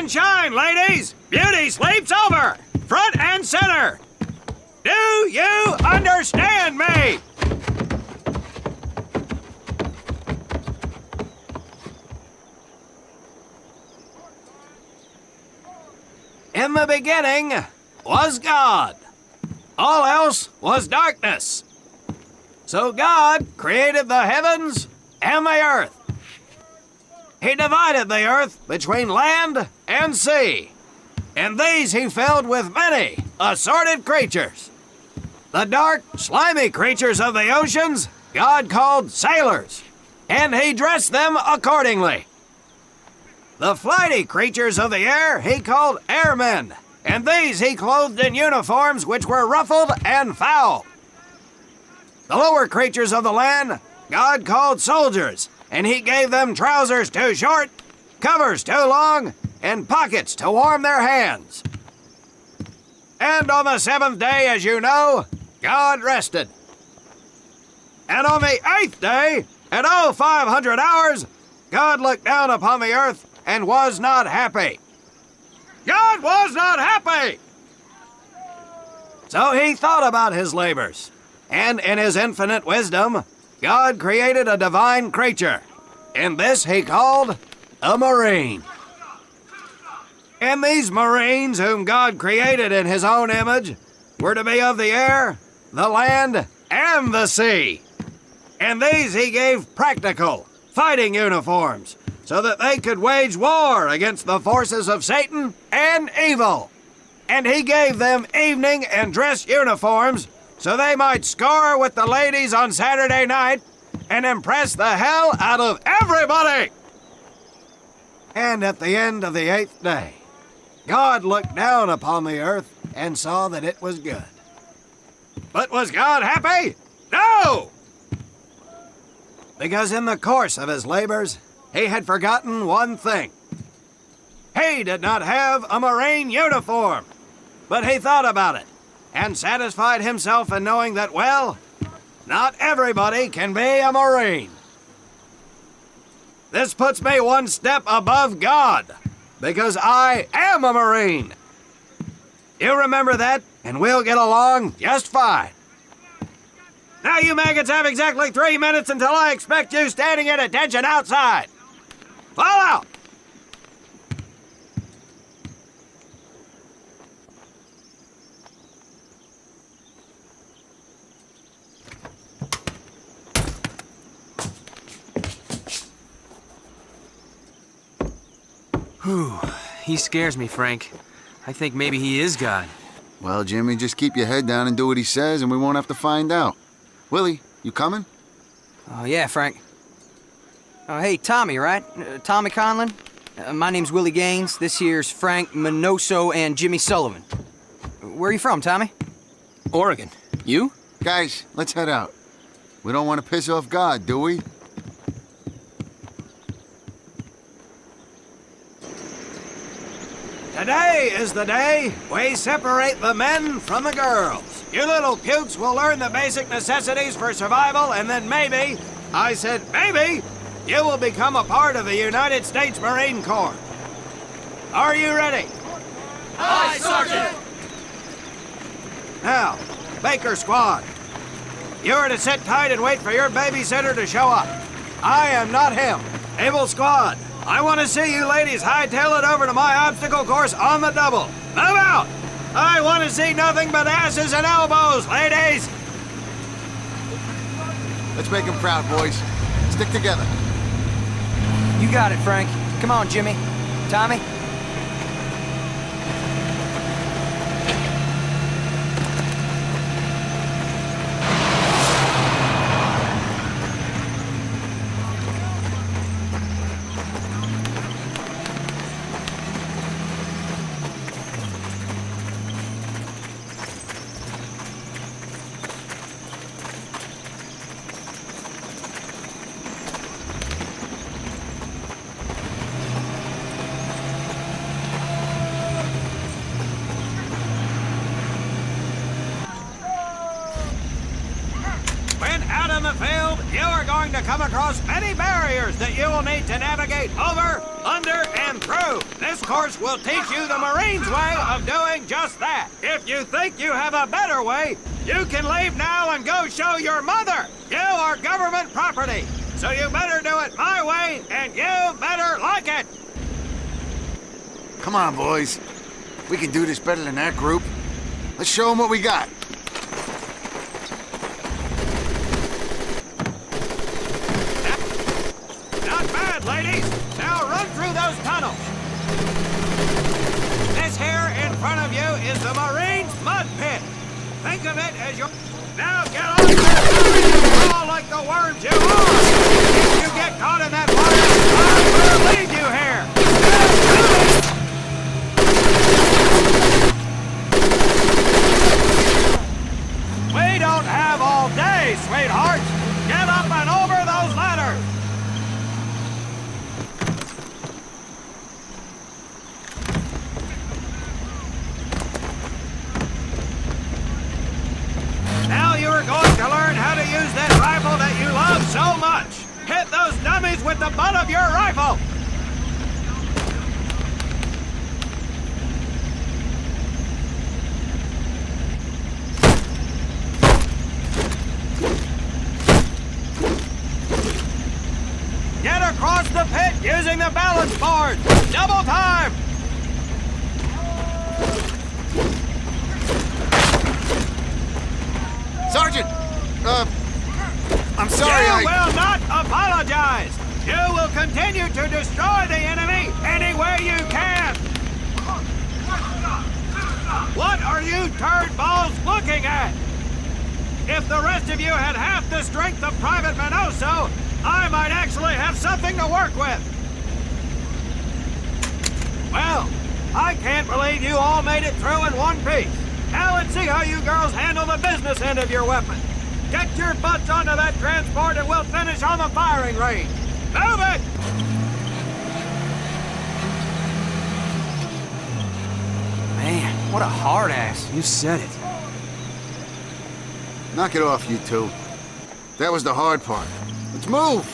and shine, ladies! Beauty sleeps over! Front and center! Do you understand me? In the beginning was God. All else was darkness. So God created the heavens and the earth. He divided the earth between land and sea, and these he filled with many assorted creatures. The dark, slimy creatures of the oceans God called sailors, and he dressed them accordingly. The flighty creatures of the air he called airmen, and these he clothed in uniforms which were ruffled and foul. The lower creatures of the land God called soldiers, and he gave them trousers too short, covers too long, and pockets to warm their hands. And on the seventh day, as you know, God rested. And on the eighth day, at 0500 hours, God looked down upon the earth and was not happy. God was not happy! So he thought about his labors, and in his infinite wisdom, God created a divine creature, and this he called a marine. And these marines, whom God created in his own image, were to be of the air, the land, and the sea. And these he gave practical, fighting uniforms, so that they could wage war against the forces of Satan and evil. And he gave them evening and dress uniforms, so they might score with the ladies on Saturday night and impress the hell out of everybody. And at the end of the eighth day, God looked down upon the earth and saw that it was good. But was God happy? No! Because in the course of his labors, he had forgotten one thing. He did not have a marine uniform, but he thought about it and satisfied himself in knowing that, well, not everybody can be a marine. This puts me one step above God, because I am a marine. You remember that, and we'll get along just fine. Now you maggots have exactly 3 minutes until I expect you standing at attention outside. Fall out! Whew, he scares me, Frank. I think maybe he is God. Well, Jimmy, just keep your head down and do what he says, and we won't have to find out. Willie, you coming? Oh, yeah, Frank. Oh, hey, Tommy, right? Tommy Conlon? My name's Willie Gaines. This here's Frank Minoso and Jimmy Sullivan. Where are you from, Tommy? Oregon. You? Guys, let's head out. We don't want to piss off God, do we? Today is the day we separate the men from the girls. You little pukes will learn the basic necessities for survival, and then maybe, I said maybe, you will become a part of the United States Marine Corps. Are you ready? Aye, Sergeant! Now, Baker Squad, you are to sit tight and wait for your babysitter to show up. I am not him. Able Squad, I want to see you ladies hightail it over to my obstacle course on the double. Move out! I want to see nothing but asses and elbows, ladies! Let's make him proud, boys. Stick together. You got it, Frank. Come on, Jimmy. Tommy? Out in the field, you are going to come across many barriers that you will need to navigate over under, and through. This course will teach you the Marines' way of doing just that. If you think you have a better way, you can leave now and go show your mother. You are government property, so you better do it my way, and you better like it. Come on, boys. We can do this better than that group. Let's show them what we got. Not bad, ladies. Now run through those tunnels. This here in front of you is the Marines' mud pit. Think of it as your... Now get on there and crawl like the worms you are. If you get caught in that water, I will leave you here. We don't have all day, sweetheart. Get up and over those ladders. Now you are going to learn how to use that rifle that you love so much. Hit those dummies with the butt of your rifle. Get across the pit using the balance board. Double time. Sergeant! I'm sorry, You will not apologize. You will continue to destroy the enemy any way you can. What are you turd balls looking at? If the rest of you had half the strength of Private Minoso, I might actually have something to work with. Well, I can't believe you all made it through in one piece. Now let's see how you girls handle the business end of your weapon. Get your butts onto that transport and we'll finish on the firing range. Move it! Man, what a hard ass. You said it. Knock it off, you two. That was the hard part. Let's move!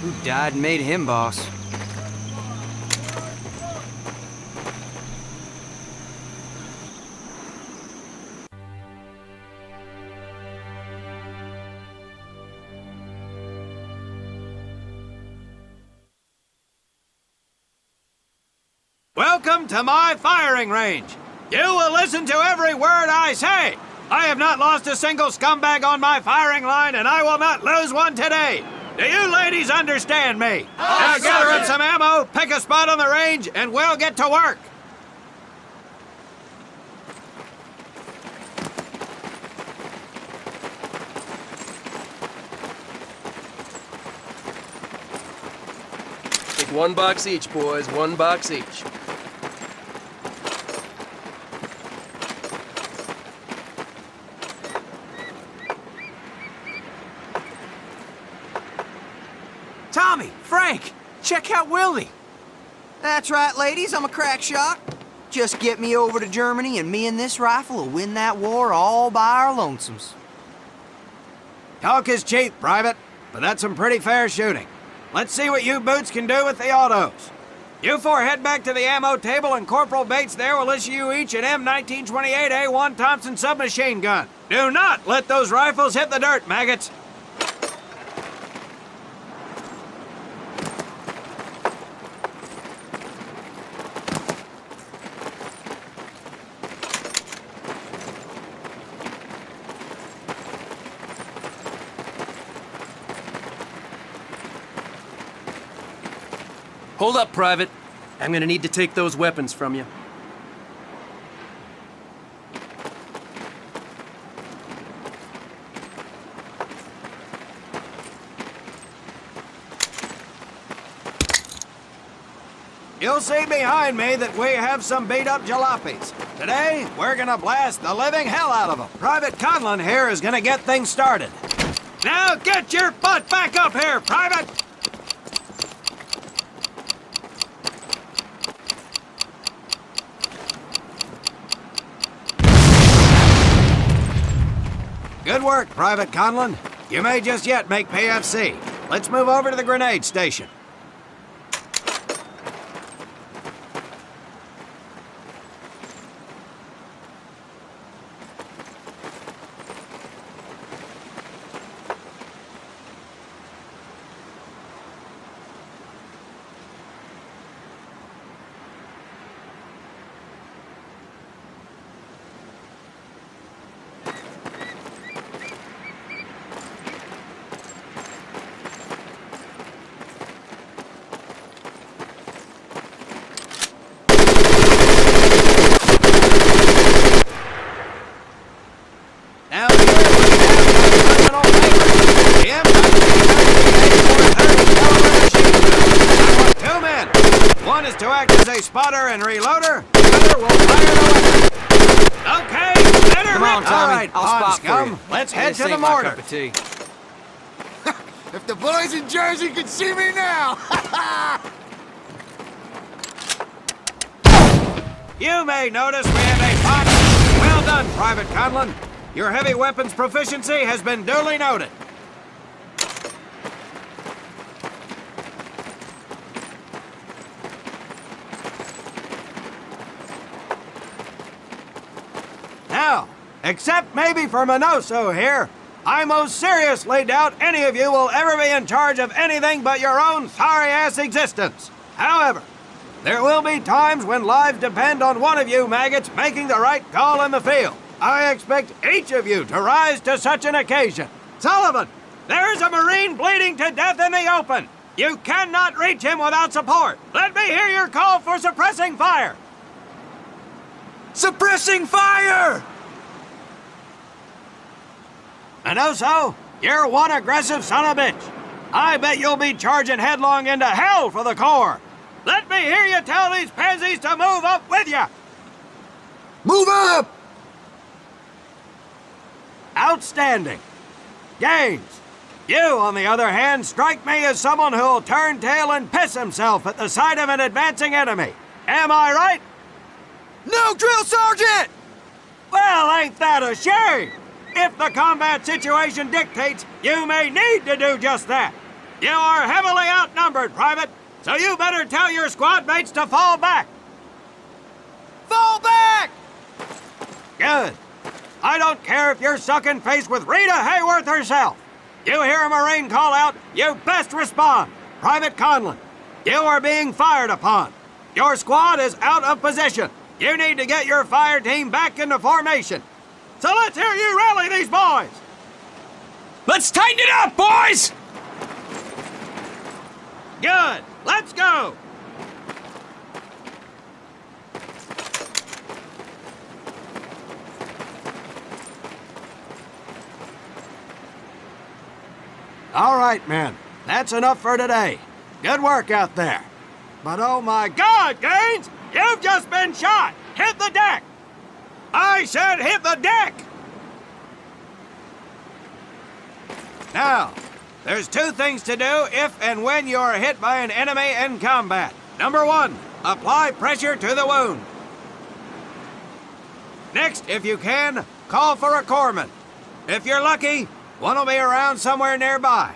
Who died and made him boss? Welcome to my firing range. You will listen to every word I say. I have not lost a single scumbag on my firing line, and I will not lose one today. Do you ladies understand me? Now gather up some ammo, pick a spot on the range, and we'll get to work. Take 1 box each, boys. 1 box each. Tommy, Frank, check out Willie. That's right, ladies, I'm a crack shot. Just get me over to Germany and me and this rifle will win that war all by our lonesomes. Talk is cheap, Private, but that's some pretty fair shooting. Let's see what you boots can do with the autos. You four head back to the ammo table and Corporal Bates there will issue you each an M1928A1 Thompson submachine gun. Do not let those rifles hit the dirt, maggots. Hold up, Private. I'm gonna need to take those weapons from you. You'll see behind me that we have some beat-up jalopies. Today, we're gonna blast the living hell out of them. Private Conlon here is gonna get things started. Now get your butt back up here, Private! Good work, Private Conlon. You may just yet make PFC. Let's move over to the grenade station. One is to act as a spotter and reloader. The other will fire the weapon. Okay, better Come on, All Tommy. right, I'll pond spot scum. for you. Let's head This to the ain't my mortar. cup of tea. If the boys in Jersey could see me now! You may notice we have a pot. Well done, Private Conlon. Your heavy weapons proficiency has been duly noted. Now, except maybe for Minoso here, I most seriously doubt any of you will ever be in charge of anything but your own sorry-ass existence. However, there will be times when lives depend on one of you maggots making the right call in the field. I expect each of you to rise to such an occasion. Sullivan, there is a Marine bleeding to death in the open. You cannot reach him without support. Let me hear your call for suppressing fire. Suppressing fire! Minoso, you're one aggressive son of a bitch. I bet you'll be charging headlong into hell for the Corps. Let me hear you tell these pansies to move up with you. Move up! Outstanding. Gaines, you, on the other hand, strike me as someone who'll turn tail and piss himself at the sight of an advancing enemy. Am I right? No, Drill Sergeant! Well, ain't that a shame? If the combat situation dictates, you may need to do just that. You are heavily outnumbered, Private, so you better tell your squad mates to fall back. Fall back! Good. I don't care if you're sucking face with Rita Hayworth herself. You hear a Marine call out, you best respond. Private Conlon, you are being fired upon. Your squad is out of position. You need to get your fire team back into formation. So let's hear you rally these boys. Let's tighten it up, boys! Good. Let's go. All right, men. That's enough for today. Good work out there. But oh my God, Gaines! You've just been shot! Hit the deck! I said hit the deck! Now, there's two things to do if and when you are hit by an enemy in combat. Number one, apply pressure to the wound. Next, if you can, call for a corpsman. If you're lucky, one will be around somewhere nearby.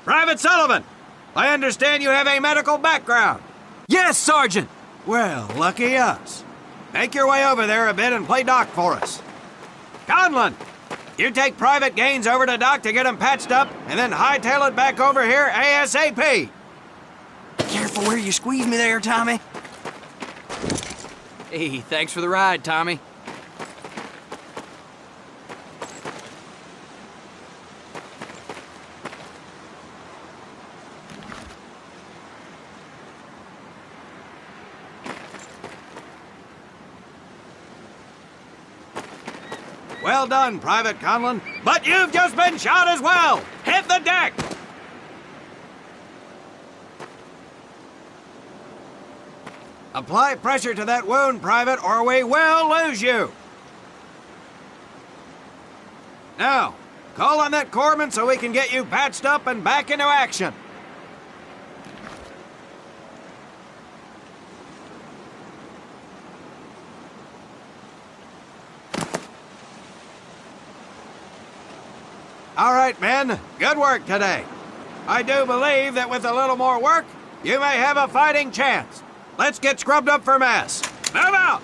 Private Sullivan, I understand you have a medical background. Yes, Sergeant! Well, lucky us. Make your way over there a bit and play doc for us. Conlon, you take Private Gaines over to doc to get him patched up, and then hightail it back over here ASAP. Careful where you squeeze me there, Tommy. Hey, thanks for the ride, Tommy. Well done, Private Conlon, but you've just been shot as well. Hit the deck. Apply pressure to that wound, Private, or we will lose you. Now, call on that corpsman so we can get you patched up and back into action. All right, men. Good work today. I do believe that with a little more work, you may have a fighting chance. Let's get scrubbed up for mass. Move out!